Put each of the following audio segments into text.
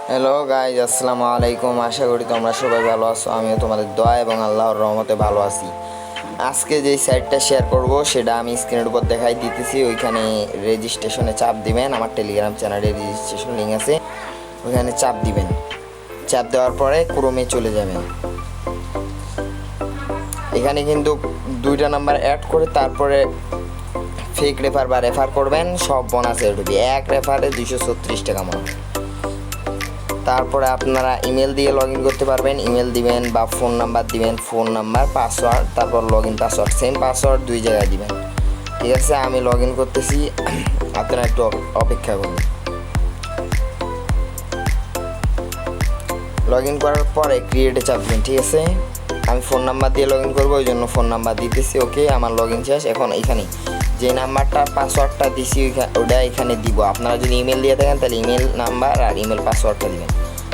Hello guys, আসসালামু আলাইকুম। আশা করি তোমরা সবাই ভালো আছো। আমিও তোমাদের দোয়া এবং আল্লাহর রহমতে ভালো আছি। আজকে যেই সাইটটা শেয়ার করব সেটা আমি স্ক্রিনের উপর দেখাই দিতেছি। ওইখানে রেজিস্ট্রেশনে চাপ দিবেন। আমার টেলিগ্রাম চ্যানেলে রেজিস্ট্রেশন লিঙ্ক আছে, ওইখানে চাপ দিবেন। চাপ দেওয়ার পরে ক্রোমে চলে যাবেন। এখানে কিন্তু দুইটা নাম্বার অ্যাড করে তারপরে ফেক রেফার বা রেফার করবেন, সব বোনাসে উঠবে। এক রেফারে 236 টাকা মনে হয়। তারপরে আপনারা ইমেল দিয়ে লগ ইন করতে পারবেন। ইমেল দিবেন বা ফোন নাম্বার দিবেন, ফোন নাম্বার, পাসওয়ার্ড, তারপর log in password, same password দুই জায়গায় দিবেন। ঠিক আছে, আমি লগ ইন করতেছি, আপনারা একটু অপেক্ষা করুন। লগ ইন করার পরে ক্রিয়েটে চাপ দিন। ঠিক আছে, আমি ফোন নাম্বার দিয়ে লগ ইন করবো, ওই জন্য ফোন নাম্বার দিতেছি। ওকে, আমার লগ ইন শেষ। এখন এখানে যে নাম্বারটা পাসওয়ার্ডটা দিছি ওটা এখানে দিব। আপনারা যদি ইমেল দিয়ে থাকেন তাহলে ইমেল নাম্বার আর ইমেল পাসওয়ার্ডটা দিবেন।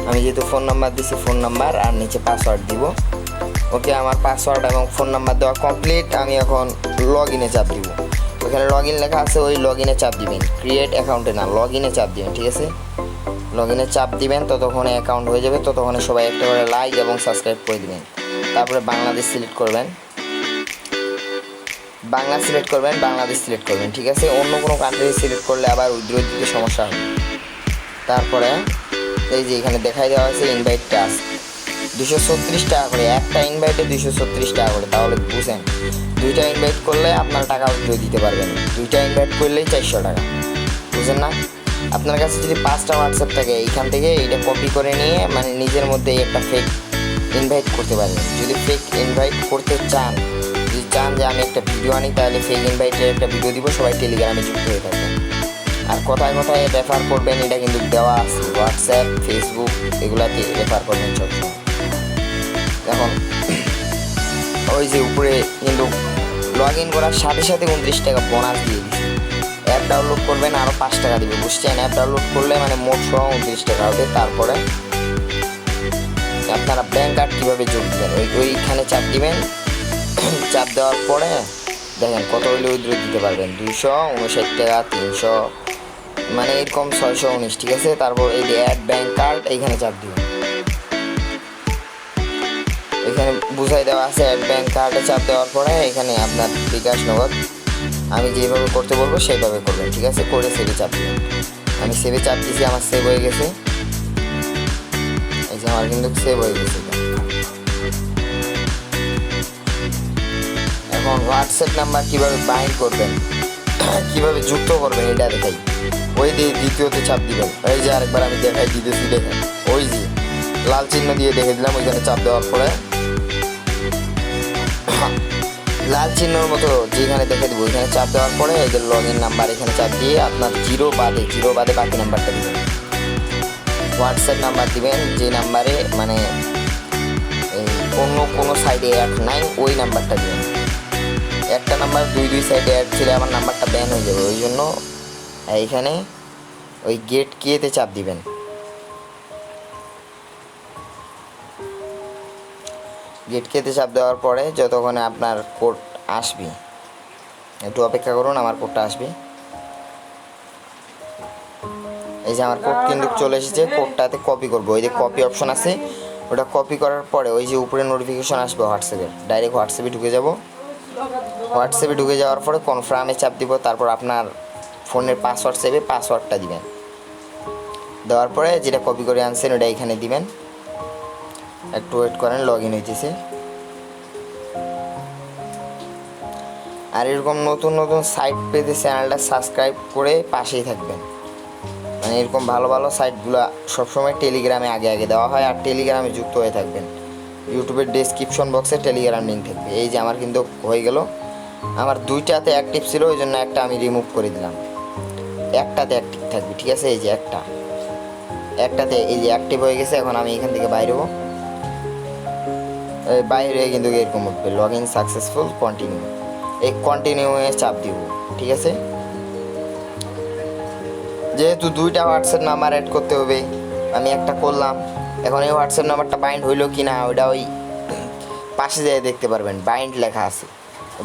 আমি যেহেতু ফোন নাম্বার দিছি, ফোন নাম্বার আর নিচে পাসওয়ার্ড দিব। ওকে, আমার পাসওয়ার্ড এবং ফোন নাম্বার দেওয়া কমপ্লিট। আমি এখন লগ ইনে চাপ দিব। ওখানে লগ ইন লেখা আছে, ওই লগ ইনে চাপ দিবেন। ক্রিয়েট অ্যাকাউন্টে না, লগ ইনে চাপ দিবেন। ঠিক আছে, লগ ইনে চাপ দিবেন, ততক্ষণে অ্যাকাউন্ট হয়ে যাবে। ততক্ষণে সবাই একটা করে লাইক এবং সাবস্ক্রাইব করে দিবেন। তারপরে বাংলাদেশ সিলেক্ট করবেন, বাংলাদেশ সিলেক্ট করবেন। ঠিক আছে, অন্য কোনো কান্ট্রি সিলেক্ট করলে আবার উইথড্র দিতে সমস্যা হবে। তারপরে এই যে এখানে দেখাই দেওয়া হয়েছে ইনভাইট টাস্ক 236 টাকা করে। একটা ইনভাইটে 236 টাকা করে, তাহলে বুঝেন। দুইটা ইনভাইট করলে আপনার টাকা উইথড্র দিতে পারবেন। দুইটা ইনভাইট করলেই 400 টাকা, বুঝেন না? আপনার কাছে যদি 5টা হোয়াটসঅ্যাপ থাকে, এইখান থেকে এইটা কপি করে নিয়ে মানে নিজের মধ্যে একটা ফেক ইনভাইট করতে পারবেন। যদি ফেক ইনভাইট করতে চান, যদি চান যে আমি একটা ভিডিও আনি, তাহলে ফেক ইনভাইটের একটা ভিডিও দিব, সবাই টেলিগ্রামে যুক্ত হয়ে থাকবেন। আর কোথায় কোথায় রেফার করবেন এটা কিন্তু দেওয়া আছে, হোয়াটসঅ্যাপ, ফেসবুক, এগুলাতে রেফার করবেন সব। এখন ওই যে উপরে কিন্তু লগ ইন করার সাথে সাথে 29 টাকা বোনাস দিয়ে দিচ্ছে। অ্যাপ ডাউনলোড করবেন, আরও 5 টাকা দিবে, বুঝছেন? অ্যাপ ডাউনলোড করলে মানে মোট সহ 29 টাকা হবে। তারপরে আপনারা ব্যাঙ্ক কার্ড কীভাবে যোগ দেবেন, ওইখানে চাপ দিবেন। চাপ দেওয়ার পরে দেখেন কত হইলে উইথড্র দিতে পারবেন। 259 টাকা, 300, মানে এরকম 619। ঠিক আছে, তারপর এই যে অ্যাড ব্যাঙ্ক কার্ড, এইখানে চাপ দিবেন। এখানে বুঝাই দেওয়া আছে অ্যাড ব্যাঙ্ক কার্ডে চাপ দেওয়ার পরে এখানে আপনার বিকাশ নগদ আমি যেভাবে করতে বলবো সেইভাবে করবেন। ঠিক আছে, করে সেভে চাপ দিবেন। আমি সেভে চাপ দিয়েছি, আমার সেভ হয়ে গেছে। এই যে আমার কিন্তু সেভ হয়ে গেছে। এখন হোয়াটসঅ্যাপ নাম্বার কীভাবে বাইন্ড করবেন, কীভাবে যুক্ত করবেন এটা দেখাই। ওই দিয়ে দ্বিতীয়তে চাপ দিবেন। এই যে আরেকবার আমি দেখাই দিতেছি, দেখেন ওই যে লাল চিহ্ন দিয়ে দেখে দিলাম। ওইখানে চাপ দেওয়ার পরে লাল চিহ্নর মতো যেখানে দেখে দেবো ওইখানে চাপ দেওয়ার পরে এই যে লগ ইন নাম্বার, এখানে চাপ দিয়ে আপনার জিরো বাদে বাকি নাম্বারটা দিবেন। হোয়াটসঅ্যাপ নাম্বার দিবেন যে নাম্বারে মানে এই অন্য কোনো সাইডে অ্যাড নাই, ওই নাম্বারটা দিবেন। একটা নাম্বার দুই সাইডে অ্যাড ছিল, আমার নাম্বারটা ব্যান হয়ে যাবে। ওই জন্য এইখানে ওই গেট কিতে চাপ দিবেন। গেট কিতে চাপ দেওয়ার পরে যতক্ষণে আপনার কোড আসবে, একটু অপেক্ষা করুন, আমার কোডটা আসবে। এই যে আমার কোড কিন্তু চলে এসেছে। কোডটাতে কপি করবো, ওই যে কপি অপশন আছে, ওটা কপি করার পরে ওই যে উপরে নোটিফিকেশন আসবে হোয়াটসঅ্যাপের, ডাইরেক্ট হোয়াটসঅ্যাপে ঢুকে যাব। হোয়াটসঅ্যাপে ঢুকে যাওয়ার পরে কনফার্মে চাপ দিব। তারপর আপনার ফোনের পাসওয়ার্ড সেভে পাসওয়ার্ডটা দিবেন। দেওয়ার পরে যেটা কপি করে আনছেন ওটা এখানে দিবেন। একটু ওয়েট করেন, লগ ইন হইতেছে। আর এরকম নতুন নতুন সাইট পেতে চ্যানেলটা সাবস্ক্রাইব করে পাশেই থাকবেন। মানে এরকম ভালো ভালো সাইটগুলো সবসময় টেলিগ্রামে আগে দেওয়া হয়, আর টেলিগ্রামে যুক্ত হয়ে থাকবেন। ইউটিউবের ডেসক্রিপশন বক্সে টেলিগ্রাম লিঙ্ক থাকবে। এই যে আমার কিন্তু হয়ে গেল। আমার দুইটাতে অ্যাক্টিভ ছিল, ওই জন্য একটা আমি রিমুভ করে দিলাম। একটাতে অ্যাক্টিভ থাকবে। ঠিক আছে, এই যে একটাতে এই যে অ্যাক্টিভ হয়ে গেছে। এখন আমি এখান থেকে বাইরে হবো, বাইরে কিন্তু এরকম উঠবে লগ ইন সাকসেসফুল, কন্টিনিউ। এই কন্টিনিউয়ে চাপ দিব। ঠিক আছে, যেহেতু দুইটা হোয়াটসঅ্যাপ নাম্বার অ্যাড করতে হবে, আমি একটা করলাম। এখন এই হোয়াটসঅ্যাপ নাম্বারটা বাইন্ড হইলো কি না ওইটা ওই পাশে যেয়ে দেখতে পারবেন, বাইন্ড লেখা আছে।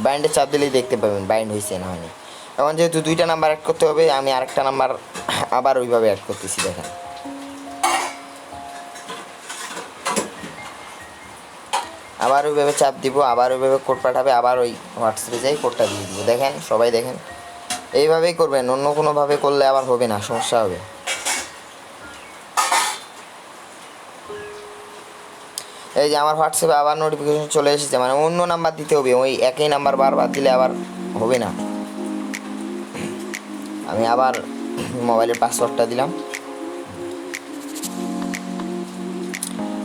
বাইন্ডে চাপ দিলেই দেখতে পাবেন বাইন্ড হয়েছে না হয়নি। এখন যেহেতু দুইটা নাম্বার অ্যাড করতে হবে, আমি আরেকটা নাম্বার আবার ওইভাবে অ্যাড করতেছি। দেখেন আবার ওইভাবে চাপ দিব, আবার ওইভাবে কোড পাঠাবে, আবার ওই হোয়াটসঅ্যাপে যাই কোডটা দিয়ে দিব। দেখেন সবাই দেখেন, এইভাবেই করবেন, অন্য কোনোভাবে করলে আবার হবে না, সমস্যা হবে। এই যে আমার হোয়াটসঅ্যাপে আবার নোটিফিকেশন চলে এসেছে, মানে অন্য নাম্বার দিতে হবে, ওই একই নাম্বার বারবার দিলে আবার হবে না। আমি আবার মোবাইলের পাসওয়ার্ডটা দিলাম,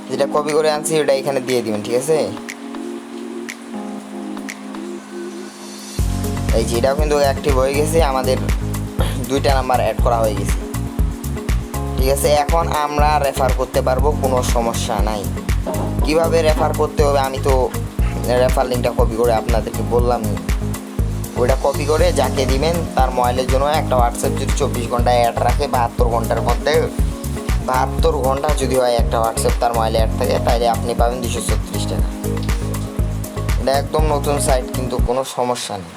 যেটা কপি করে আনছি ওটা এখানে দিয়ে দিবেন, ঠিক আছে। এই যে এটাও কিন্তু অ্যাক্টিভ হয়ে গেছে, আমাদের 2টা নাম্বার অ্যাড করা হয়ে গেছে, ঠিক আছে। এখন আমরা রেফার করতে পারবো, কোনো সমস্যা নাই। কিভাবে রেফার করতে হবে আমি তো রেফার লিঙ্কটা কপি করে আপনাদেরকে বললাম, ওইটা কপি করে যাকে দিবেন তার মোবাইলের জন্য একটা হোয়াটসঅ্যাপ যদি 24 ঘন্টা অ্যাড রাখে, 72 ঘন্টার মধ্যে, 72 ঘন্টা যদি হয় একটা হোয়াটসঅ্যাপ তার মোবাইলে অ্যাড থাকে, তাহলে আপনি পাবেন 236 টাকা। এটা একদম নতুন সাইট, কিন্তু কোনো সমস্যা নেই।